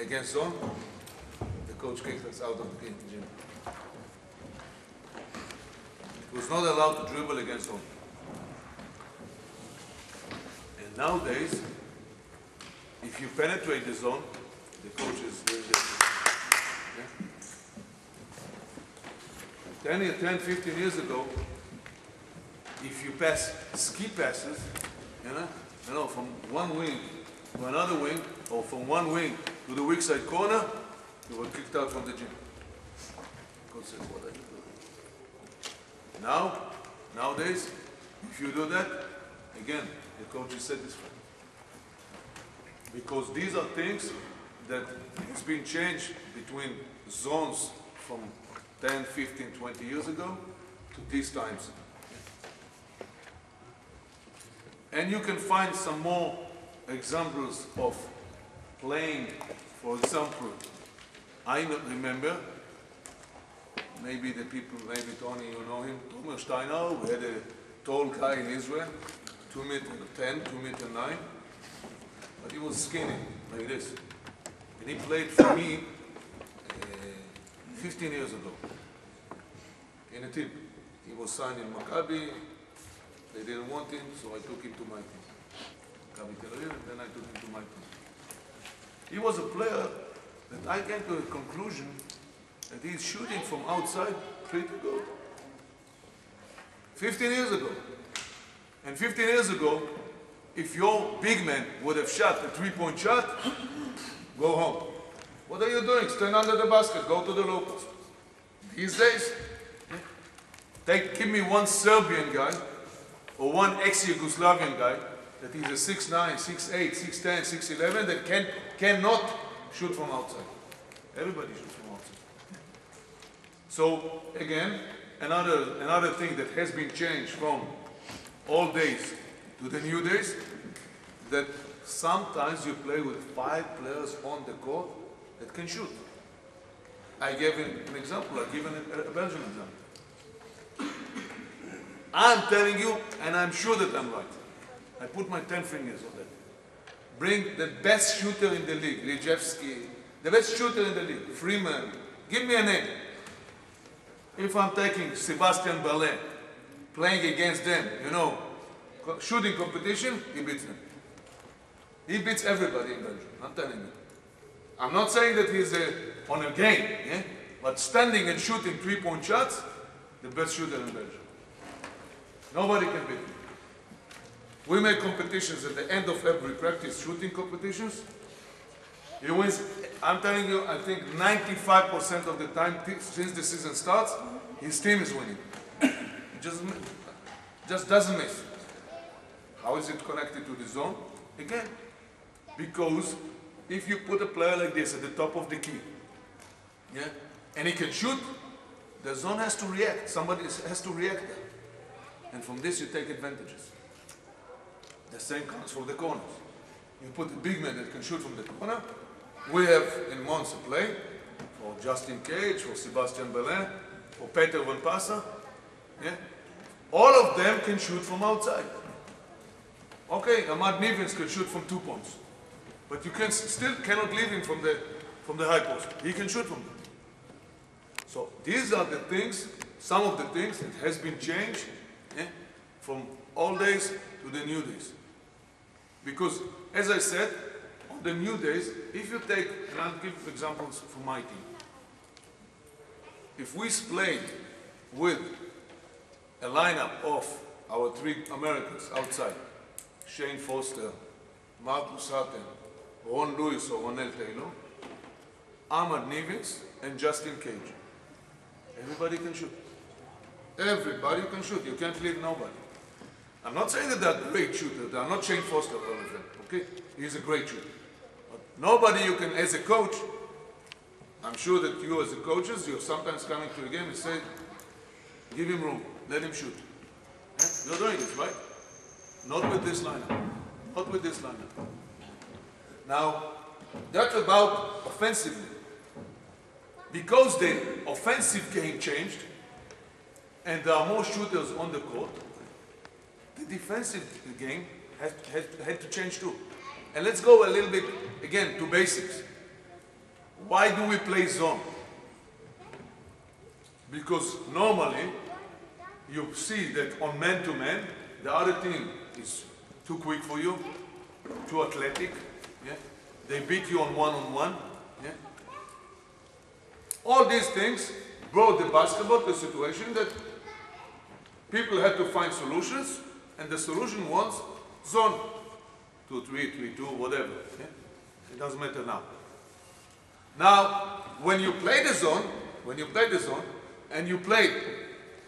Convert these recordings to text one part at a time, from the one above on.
against zone, the coach kicked us out of the gym. He was not allowed to dribble against zone. And nowadays, if you penetrate the zone, the coach is doing this. Yeah? 10, 15 years ago, if you pass ski passes, you know, from one wing to another wing, or from one wing to the weak side corner, you were kicked out from the gym. Coach says, what are you doing? Nowadays, if you do that, again, the coach is satisfied. Because these are things that has been changed between zones from 10, 15, 20 years ago to these times. And you can find some more examples of playing. For example, I remember, maybe the people, maybe Tony, you know him, Tomer Steiner, we had a tall guy in Israel, 2 meter 10, 2 meter 9, but he was skinny, like this. And he played for me 15 years ago in a team. He was signed in Maccabi. They didn't want him, so I took him to my team. Maccabi Tel Aviv, and then I took him to my team. He was a player that I came to a conclusion that he's shooting from outside pretty good. 15 years ago. And 15 years ago, if your big man would have shot a three-point shot, go home. What are you doing? Stand under the basket, go to the low post. These days, give me one Serbian guy or one ex-Yugoslavian guy that is a 6'9", 6'8", 6'10", 6'11", that cannot shoot from outside. Everybody shoots from outside. So again, another thing that has been changed from old days to the new days, that sometimes you play with 5 players on the court that can shoot. I gave an example, I gave a Belgian example. I'm telling you, and I'm sure that I'm right. I put my 10 fingers on that. Bring the best shooter in the league, Lijewski, the best shooter in the league, Freeman, give me a name. If I'm taking Sebastian Berlin, playing against them, you know, shooting competition, he beats them. He beats everybody in Belgium, I'm telling you. I'm not saying that he's on a game, yeah? But standing and shooting three-point shots, the best shooter in Belgium. Nobody can beat him. We make competitions at the end of every practice, shooting competitions. He wins, I'm telling you, I think 95% of the time since the season starts, his team is winning. Just doesn't miss. How is it connected to the zone? Again, because if you put a player like this at the top of the key, yeah, and he can shoot, the zone has to react. Somebody has to react there. And from this you take advantages. The same counts for the corners. You put a big man that can shoot from the corner. We have in Mons a play for Justin Cage, for Sebastian Berlin, for Peter Van Passa. Yeah? All of them can shoot from outside. Okay, Ahmad Nivens can shoot from 2 points. But you still cannot leave him from the high post. He can shoot from them. So these are the things, some of the things that has been changed, yeah, from old days to the new days. Because, as I said, on the new days, if you take, and I'll give examples from my team. If we played with a lineup of our 3 Americans outside, Shane Foster, Marcus Hutton, Ron Lewis or Ronell Taylor, Ahmad Nivens, and Justin Cage. Everybody can shoot. Everybody can shoot. You can't leave nobody. I'm not saying that they're great shooters. I'm not Shane Foster, all of them. Okay? He's a great shooter. But nobody you can, as a coach, I'm sure that you as a coaches, you're sometimes coming to a game and say, give him room, let him shoot. Yeah? You're doing it, right? Not with this lineup. Not with this lineup. Now, that's about offensively. Because the offensive game changed, and there are more shooters on the court, the defensive game had to change too. And let's go a little bit, again, to basics. why do we play zone? Because normally you see that on man-to-man, the other team is too quick for you, too athletic. Yeah? They beat you on one-on-one. Yeah? All these things brought the basketball to a situation that people had to find solutions, and the solution was zone. 2-3, 3-2, whatever. Yeah? It doesn't matter now. Now, when you play the zone, and you play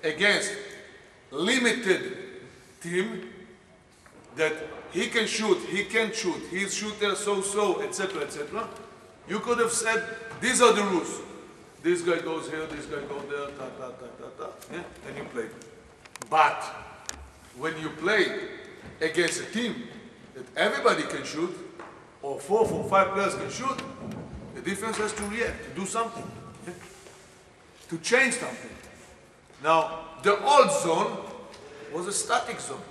against limited team that he can shoot, he can't shoot, he's shooter so-so, etc., etc., you could have said, these are the rules. This guy goes here, this guy goes there, yeah? And you play. But when you play against a team that everybody can shoot, or 4 from 5 players can shoot, the defense has to react, to do something, yeah? To change something. Now, the old zone was a static zone.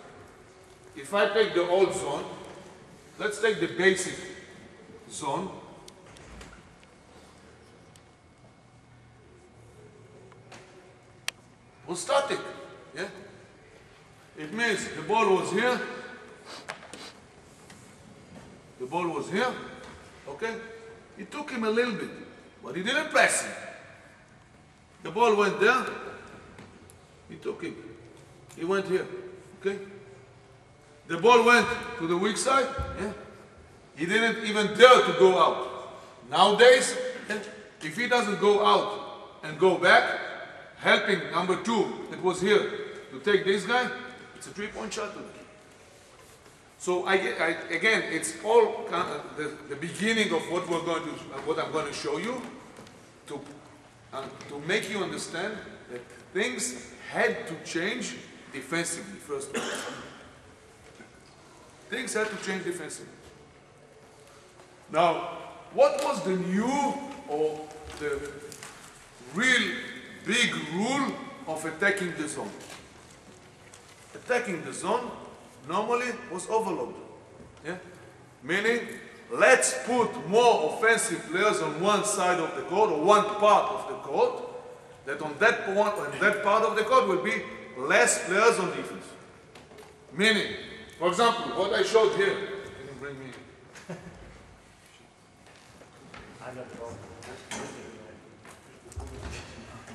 If I take the old zone, let's take the basic zone. It was static, yeah? It means the ball was here, the ball was here, okay? It took him a little bit, but he didn't press him. The ball went there, he took him. He went here, okay? The ball went to the weak side, yeah? He didn't even dare to go out. Nowadays, if he doesn't go out and go back, helping number 2 that was here to take this guy, it's a 3-point shot today. So again, it's all kind of the beginning of what we're going to, what I'm going to show you to make you understand that things had to change defensively first of all. Things had to change defensively. Now, what was the new or the real big rule of attacking the zone? Attacking the zone normally was overload. Yeah? Meaning, let's put more offensive players on one side of the court or one part of the court, that on that part of the court will be less players on defense. Meaning, for example, what I showed here. Can you bring me?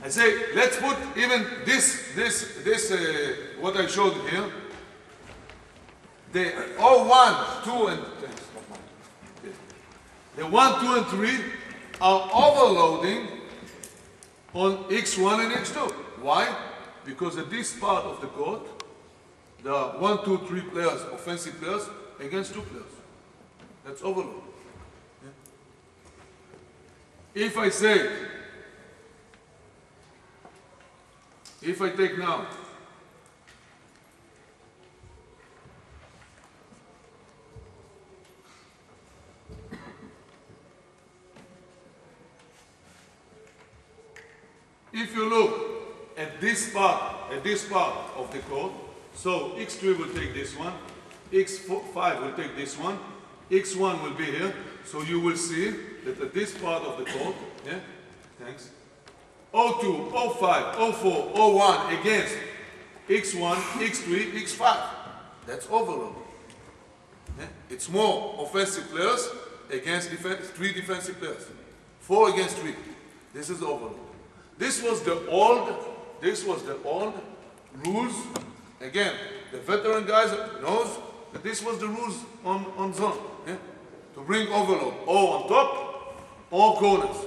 I say, let's put even this what I showed here. The 1, 2, and the 1, 2, and 3 are overloading on X1 and X2. Why? Because at this part of the court, there are 1, 2, 3 players, offensive players, against 2 players. That's overload. Yeah? If I say, if I take now, if you look at this part of the court, so X3 will take this one, X5 will take this one, X1 will be here, so you will see that at this part of the court, yeah, thanks, O2, O5, O4, O1 against X1, X3, X5. That's overload. Yeah? It's more offensive players against 3 defensive players. 4 against 3. This is overload. This was the old rules. Again, the veteran guys knows that this was the rules on zone. Yeah? To bring overload, or on top, or corners.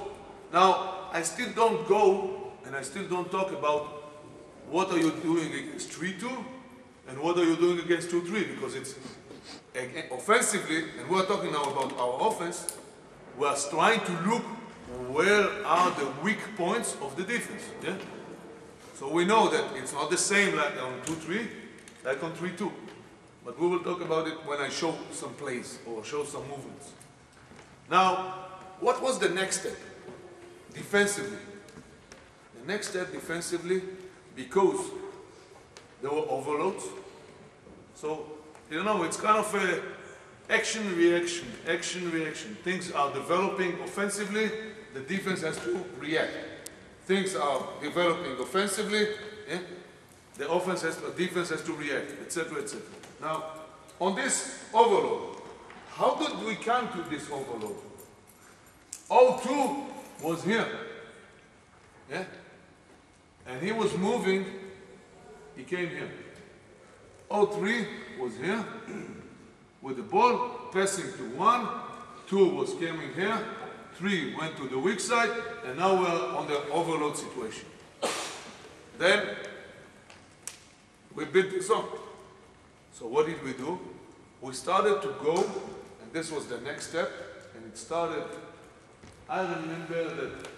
Now, I still don't go, and I still don't talk about what are you doing against 3-2, and what are you doing against 2-3, because it's offensively, and we're talking now about our offense, we're trying to look where are the weak points of the defense. Yeah? So we know that it's not the same like on 2-3, like on 3-2. But we will talk about it when I show some plays or show some movements. Now, what was the next step? Defensively. The next step defensively, because there were overloads. So, you know, it's kind of action, reaction, action, reaction. Things are developing offensively, the defense has to react. Things are developing offensively, yeah? The defense has to react, etc., etc. Now, on this overload, how did we come to this overload? O2 was here, yeah? And he was moving, he came here. O3 was here with the ball, passing to 1, 2 was coming here, 3 went to the weak side, and now we're on the overload situation. Then we built this up. So what did we do? We started to go, and this was the next step, and it started, I remember that,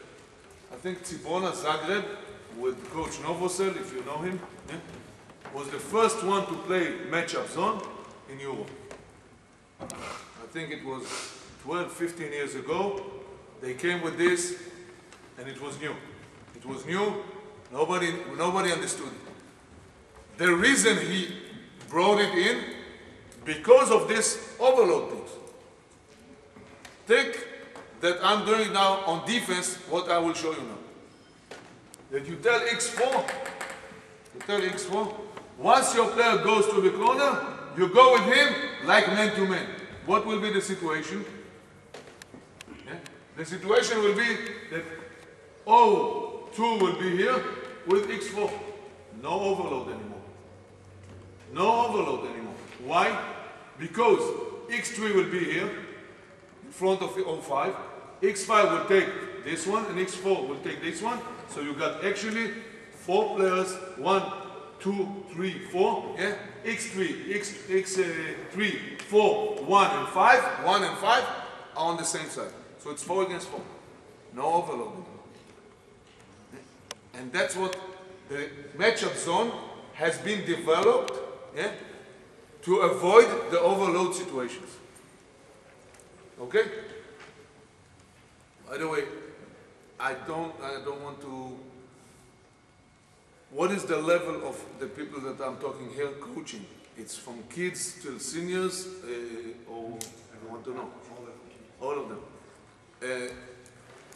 I think Cibona Zagreb, with Coach Novosel, if you know him, yeah, was the first one to play matchup zone in Europe. I think it was 12, 15 years ago. They came with this, and it was new. It was new, nobody understood it. The reason he brought it in, because of this overload things. Think that I'm doing now on defense what I will show you now. That you tell X4, once your player goes to the corner, you go with him like man to man. What will be the situation? Yeah? The situation will be that O2 will be here with X4. No overload anymore. No overload anymore. Why? Because X3 will be here in front of O5. X5 will take this one and X4 will take this one. So you got actually 4 players, 1, 2, 3, 4, yeah? X3, 4, 1 and 5 are on the same side. So it's 4 against 4. No overload. And that's what the matchup zone has been developed, yeah, to avoid the overload situations. Okay? By the way, I don't want to. What is the level of the people that I'm talking here coaching? It's from kids till seniors, or I want to know. All of them.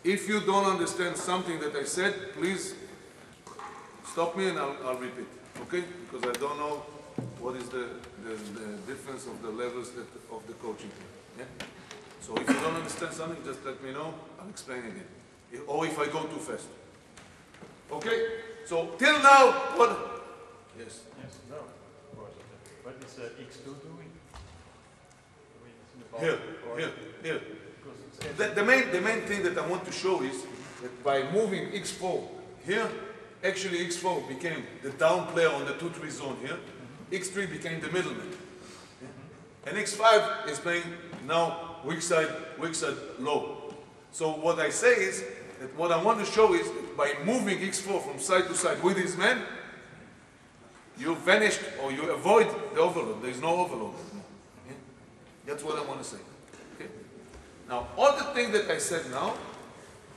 If you don't understand something that I said, please stop me and I'll repeat. Okay? Because I don't know what is the difference of the levels of the coaching. Yeah? So if you don't understand something, just let me know. I'll explain again. Or if I go too fast. Okay? So till now, what? Yes. Yes. No. Of course. What is X2 doing? Here. The main thing that I want to show is that by moving X4 here, actually X4 became the down player on the 2-3 zone here. X3 became the middleman. And X5 is playing now weak side low. So what I say is that what I want to show is that by moving X4 from side to side with his man, you vanished or you avoid the overload. There is no overload. Yeah? That's what I want to say. Okay? Now, all the thing that I said now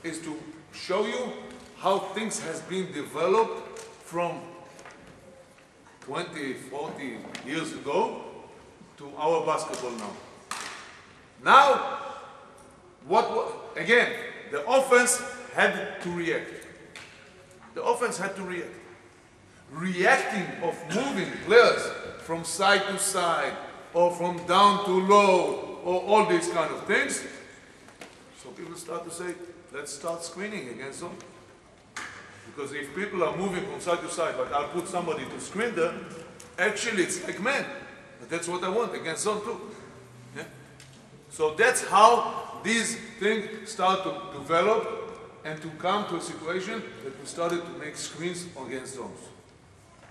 is to show you how things has been developed from 20, 40 years ago to our basketball now. Now, again, the offense had to react. The offense had to react. Reacting of moving players from side to side or from down to low or all these kind of things. So people start to say, let's start screening against them. Because if people are moving from side to side, but I'll put somebody to screen them, actually it's like man. But that's what I want against zone too. Yeah? So that's how these things start to develop and to come to a situation that we started to make screens against zones.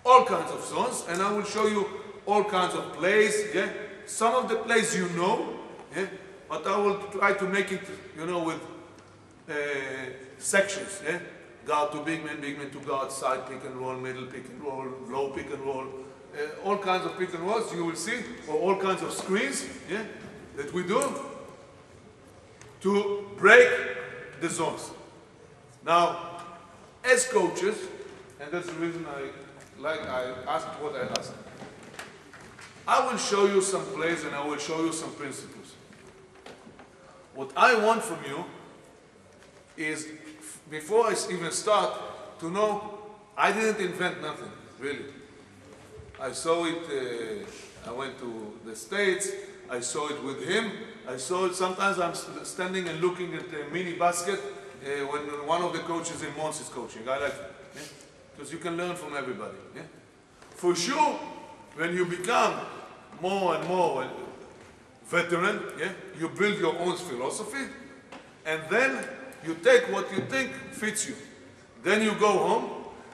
All kinds of zones, and I will show you all kinds of plays. Yeah? Some of the plays you know, yeah? But I will try to make it, you know, with sections. Yeah? Guard to big man to guard, side pick and roll, middle pick and roll, low pick and roll. All kinds of pick and rolls you will see, or all kinds of screens, yeah, that we do to break the zones. Now, as coaches, and that's the reason I asked what I asked. I will show you some plays and I will show you some principles. What I want from you is, before I even start, to know I didn't invent nothing, really. I saw it, I went to the States, I saw it with him, I saw it, sometimes I'm standing and looking at the mini basket when one of the coaches in Mons is coaching. I like it, yeah? Because you can learn from everybody. Yeah? For sure, when you become more and more veteran, yeah, you build your own philosophy, and then you take what you think fits you. Then you go home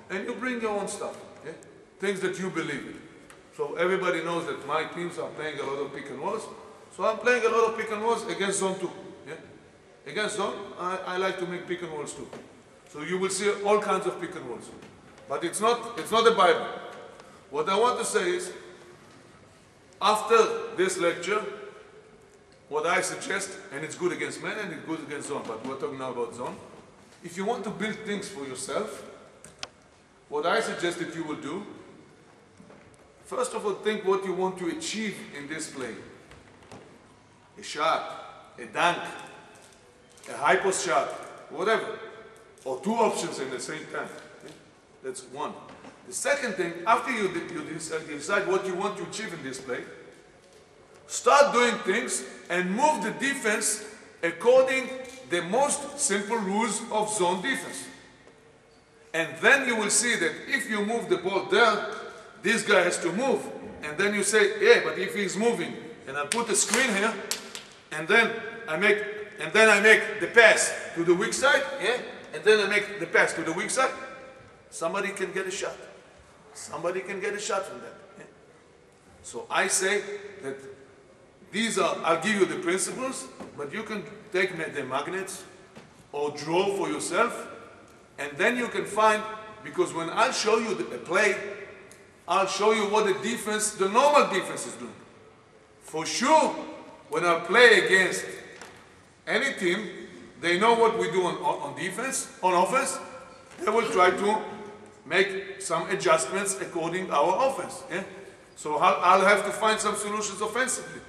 and you bring your own stuff, yeah? Things that you believe in. So everybody knows that my teams are playing a lot of pick and rolls. So I'm playing a lot of pick and rolls against zone 2. Yeah? Against zone, I like to make pick and rolls too. So you will see all kinds of pick and rolls. But it's not the Bible. What I want to say is, after this lecture, what I suggest, and it's good against man and it's good against zone, but we're talking now about zone. If you want to build things for yourself, what I suggest that you will do, first of all, think what you want to achieve in this play. A shot, a dunk, a high post shot, whatever. Or two options at the same time. Okay? That's one. The second thing, after you decide what you want to achieve in this play, start doing things and move the defense according the most simple rules of zone defense. And then you will see that if you move the ball there, this guy has to move. And then you say, yeah, but if he's moving, and I put a screen here, and then I make the pass to the weak side, yeah, and then I make the pass to the weak side, somebody can get a shot. Somebody can get a shot from that. Yeah? So I say that these are, I'll give you the principles, but you can take the magnets or draw for yourself, and then you can find, because when I'll show you a play, I'll show you what the defense, the normal defense is doing. For sure, when I play against any team, they know what we do on defense, on offense. They will try to make some adjustments according to our offense. Yeah? So I'll have to find some solutions offensively.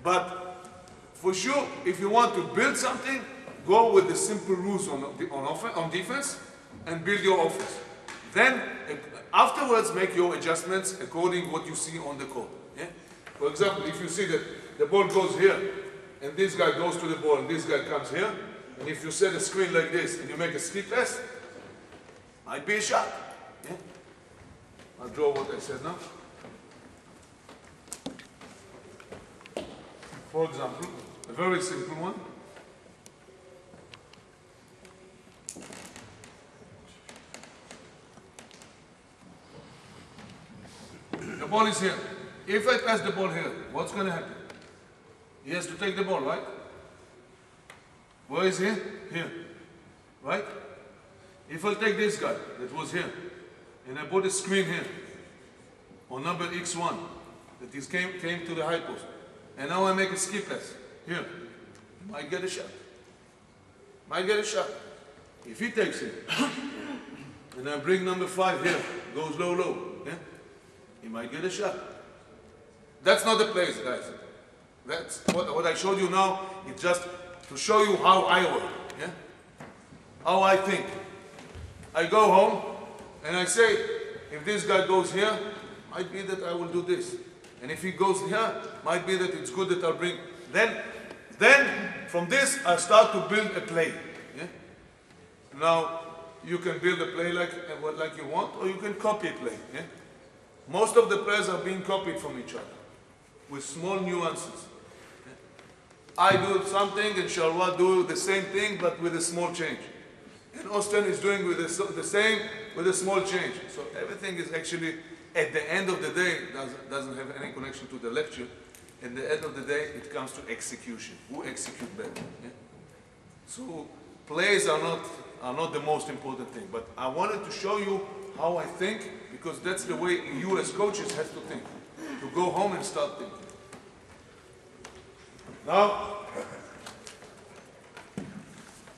But for sure, if you want to build something, go with the simple rules on defense and build your offense. Then afterwards, make your adjustments according to what you see on the court. Yeah? For example, if you see that the ball goes here, and this guy goes to the ball, and this guy comes here, and if you set a screen like this, and you make a skip pass, might be a shot. Yeah? I'll draw what I said now. For example, a very simple one. The ball is here. If I pass the ball here, what's going to happen? He has to take the ball, right? Where is he? Here. Right? If I take this guy that was here, and I put a screen here, on number X1, that he came to the high post, and now I make a skip pass, here, might get a shot. Might get a shot. If he takes it, and I bring number 5 here, goes low, low, yeah? He might get a shot. That's not the place, guys. That's what I showed you now. It's just to show you how I work, yeah? How I think. I go home and I say, if this guy goes here, might be that I will do this. And if he goes here, might be that it's good that I'll bring. Then from this, I start to build a play. Yeah? Now, you can build a play like you want, or you can copy a play. Yeah? Most of the plays are being copied from each other, with small nuances. I do something and Shalwa do the same thing but with a small change. And Austin is doing with the same with a small change. So everything is actually, at the end of the day, doesn't have any connection to the lecture. At the end of the day, it comes to execution. Who execute better? Yeah? So plays are not the most important thing. But I wanted to show you how I think, because that's the way you as coaches have to think. To go home and start thinking. Now,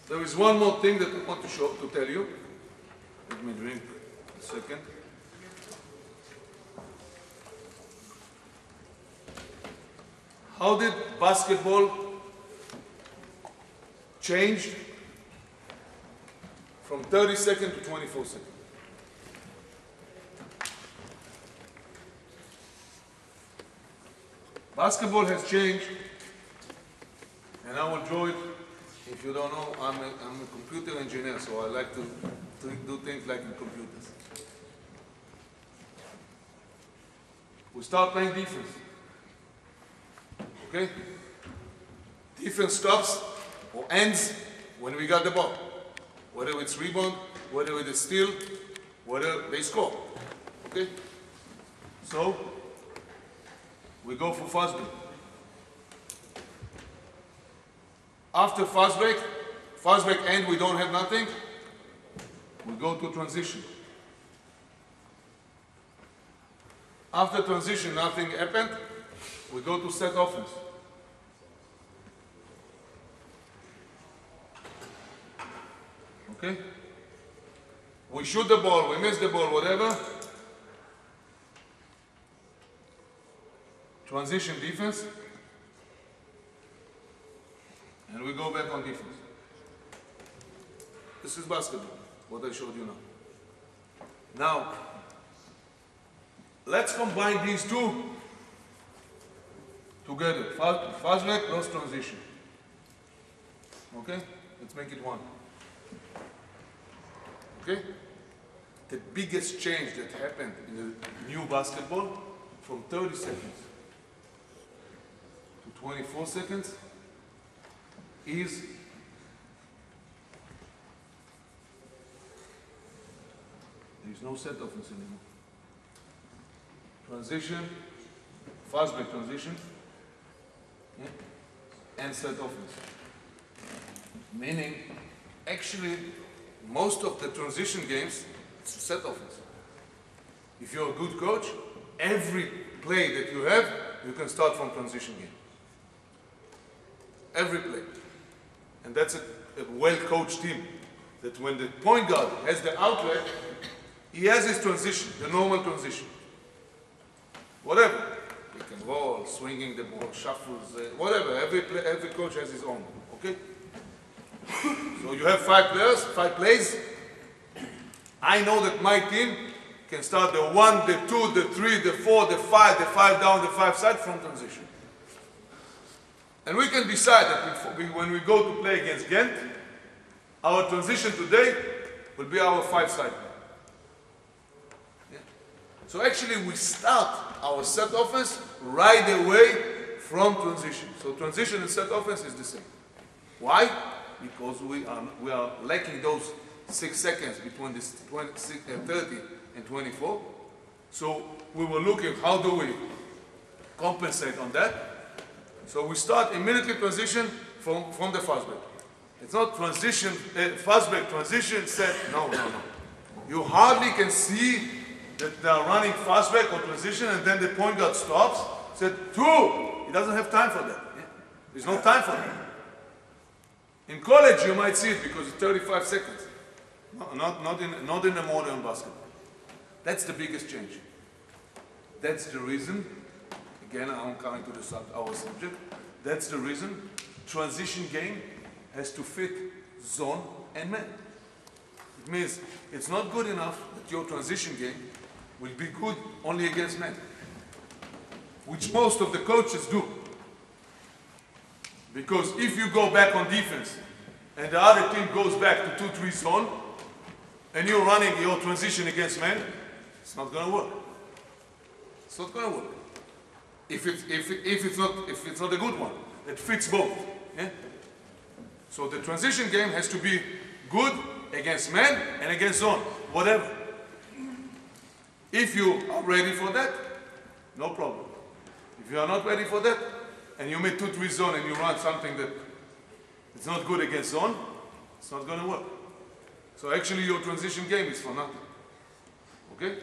there is one more thing that I want to tell you. Let me drink a second. How did basketball change from 30 seconds to 24 seconds? Basketball has changed, and I will draw it. If you don't know, I'm a computer engineer, so I like to do things like in computers. We start playing defense. Okay? Defense stops or ends when we got the ball. Whether it's rebound, whether it's steal, whether they score. Okay? So, we go for fast break. After fast break end, we don't have nothing. We go to transition. After transition, nothing happened. We go to set offense. Okay? We shoot the ball, we miss the ball, whatever. Transition defense. And we go back on defense. This is basketball, what I showed you now. Now, let's combine these two together. Fast break plus transition. Okay? Let's make it one. Okay? The biggest change that happened in the new basketball from 30 seconds to 24 seconds is there is no set offense anymore. Transition, fast break transition, yeah, and set offense. Meaning, actually, most of the transition games, it's set offense. If you're a good coach, every play that you have, you can start from transition game. Every play. And that's a well-coached team. That when the point guard has the outlet, he has his transition, the normal transition. Whatever. Pick and roll, swinging the ball, shuffles, whatever. Every coach has his own. Okay? So you have 5 players, 5 plays. I know that my team can start the 1, the 2, the 3, the 4, the 5, the 5 down, the 5 side from transition. And we can decide that when we go to play against Ghent, our transition today will be our 5 side. Yeah. So actually we start our set offense right away from transition. So transition and set offense is the same. Why? Because we are lacking those 6 seconds between this 30 and 24. So we were looking how do we compensate on that. So we start immediately transition from the fast break. It's not transition, fast break, transition, set, no. You hardly can see that they are running fast break or transition and then the point guard stops, said 2, he doesn't have time for that. Yeah? There's no time for that. In college you might see it because it's 35 seconds. No, not in the modern basketball. That's the biggest change. That's the reason. Again, I'm coming to our subject. That's the reason transition game has to fit zone and man. It means it's not good enough that your transition game will be good only against men, which most of the coaches do. Because if you go back on defense and the other team goes back to 2-3 zone and you're running your transition against men, it's not going to work. It's not going to work. If it's not a good one that fits both. Yeah? So the transition game has to be good against man and against zone, whatever. If you are ready for that, no problem. If you are not ready for that, and you make 2-3 zone and you run something that it's not good against zone, it's not going to work. So actually your transition game is for nothing. Okay?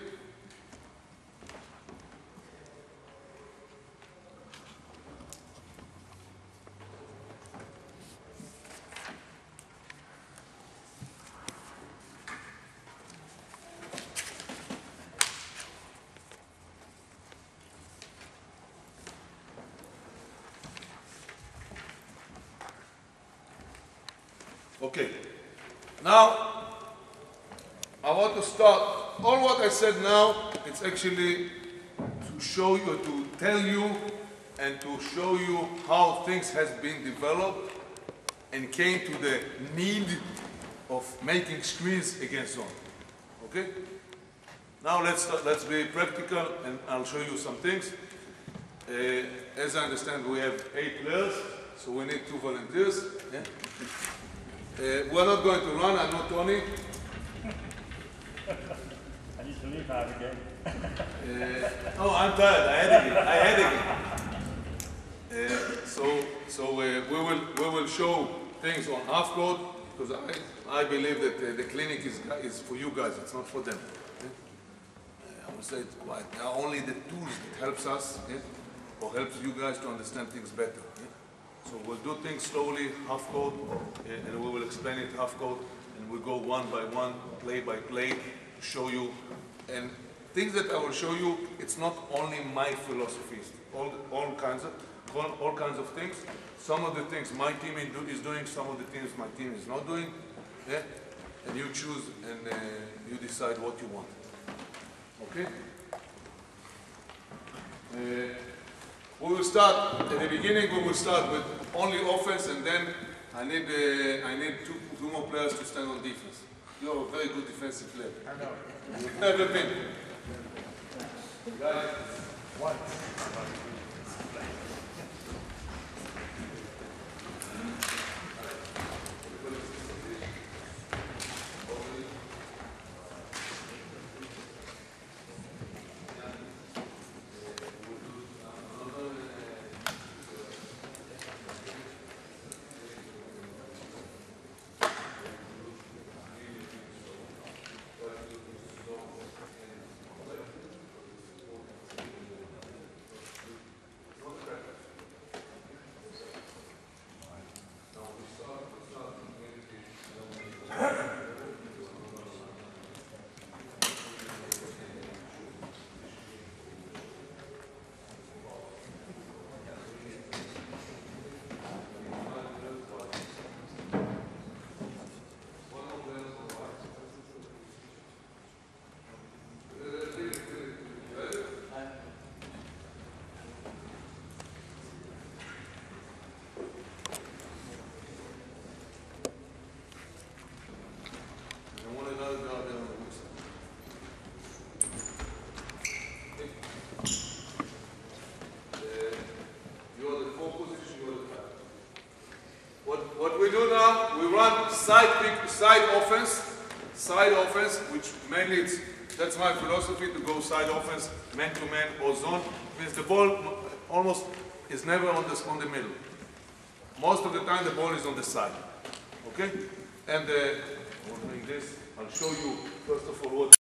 Okay. Now, I want to start. All what I said now, it's actually to show you, to tell you, and to show you how things has been developed and came to the need of making screens against zone. Okay? Now let's be practical, and I'll show you some things. As I understand, we have 8 players, so we need 2 volunteers. Yeah? We're not going to run. I'm not Tony. I need to leave out again. Oh, I'm tired. I had again. So we will show things on half court, because I believe that the clinic is for you guys. It's not for them. I would say it's quite. They are only the tools that helps us, or helps you guys to understand things better. So we'll do things slowly, half court, and we will explain it half court, and we'll go one by one, play by play, to show you. And things that I will show you, it's not only my philosophies, all kinds of things. Some of the things my team is doing, some of the things my team is not doing. Yeah? And you choose and you decide what you want. Okay? We will start at the beginning. We will start with only offense, and then I need two more players to stand on defense. You're a very good defensive player. I know. You've never been. Guys, Once. what we do now, we run side offense, which mainly that's my philosophy, to go side offense, man to man or zone. Means the ball almost is never on the middle. Most of the time the ball is on the side. Okay? And we're doing this. I'll show you first of all what